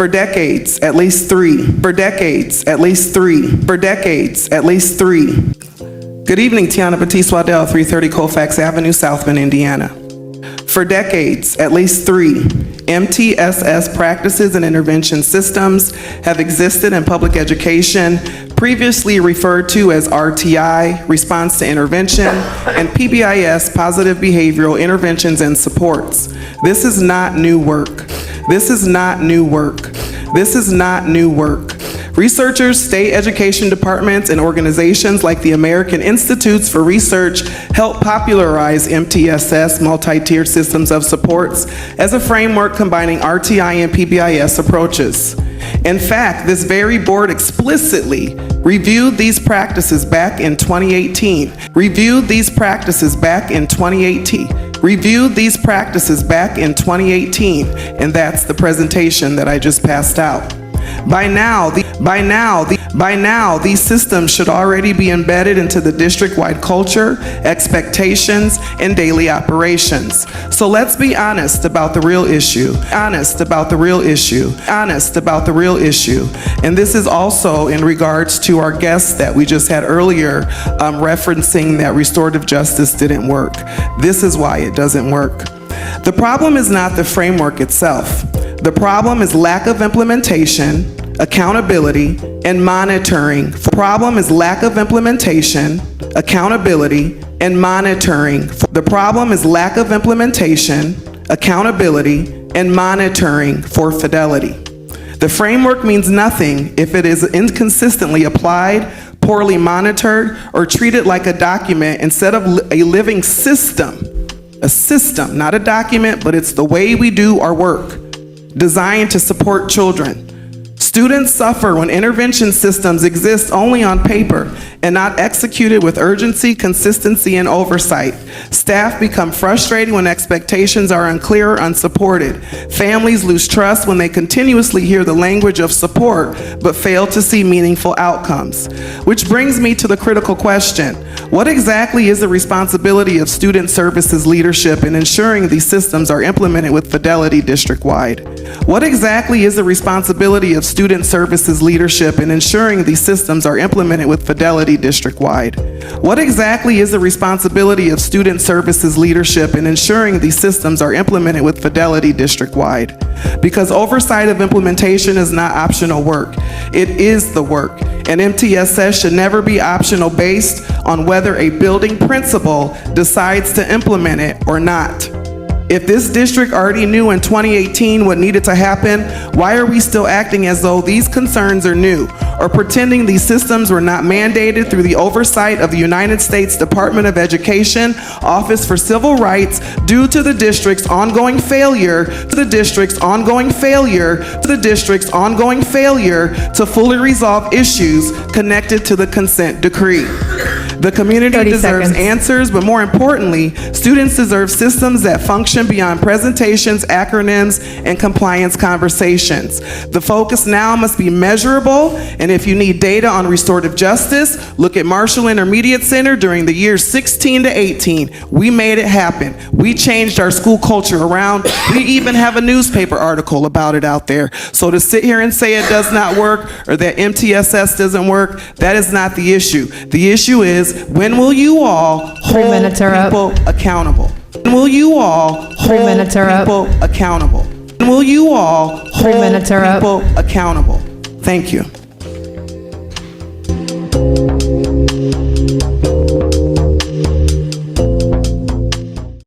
For decades, at least three. For decades, at least three. For decades, at least three. Good evening, Tiana Batiste Waddell, 330 Colfax Avenue, South Bend, Indiana. For decades, at least three, MTSS practices and intervention systems have existed in public education, previously referred to as RTI, Response to Intervention, and PBIS, Positive Behavioral Interventions and Supports. This is not new work. This is not new work. This is not new work. Researchers, state education departments, and organizations like the American Institutes for Research help popularize MTSS, multi-tiered systems of supports, as a framework combining RTI and PBIS approaches. In fact, this very board explicitly reviewed these practices back in 2018. Reviewed these practices back in 2018. Reviewed these practices back in 2018, and that's the presentation that I just passed out. By now, these systems should already be embedded into the district-wide culture, expectations, and daily operations. So let's be honest about the real issue. Honest about the real issue. Honest about the real issue. And this is also in regards to our guests that we just had earlier, referencing that restorative justice didn't work. This is why it doesn't work. The problem is not the framework itself. The problem is lack of implementation, accountability, and monitoring. The problem is lack of implementation, accountability, and monitoring. The problem is lack of implementation, accountability, and monitoring for fidelity. The framework means nothing if it is inconsistently applied, poorly monitored, or treated like a document instead of a living system. A system, not a document, but it's the way we do our work, designed to support children. Students suffer when intervention systems exist only on paper and not executed with urgency, consistency, and oversight. Staff become frustrated when expectations are unclear or unsupported. Families lose trust when they continuously hear the language of support but fail to see meaningful outcomes. Which brings me to the critical question: what exactly is the responsibility of student services leadership in ensuring these systems are implemented with fidelity district-wide? What exactly is the responsibility of student services leadership in ensuring these systems are implemented with fidelity district-wide? What exactly is the responsibility of student services leadership in ensuring these systems are implemented with fidelity district-wide? Because oversight of implementation is not optional work. It is the work. And MTSS should never be optional based on whether a building principal decides to implement it or not. If this district already knew in 2018 what needed to happen, why are we still acting as though these concerns are new, or pretending these systems were not mandated through the oversight of the United States Department of Education, Office for Civil Rights, due to the district's ongoing failure, to fully resolve issues connected to the consent decree? The community deserves answers, but more importantly, students deserve systems that function beyond presentations, acronyms, and compliance conversations. The focus now must be measurable, and if you need data on restorative justice, look at Marshall Intermediate Center during the years 16 to 18. We made it happen. We changed our school culture around. We even have a newspaper article about it out there. So to sit here and say it does not work or that MTSS doesn't work, that is not the issue. The issue is, when will you all hold people accountable? When will you all hold people accountable? When will you all hold people accountable? Thank you.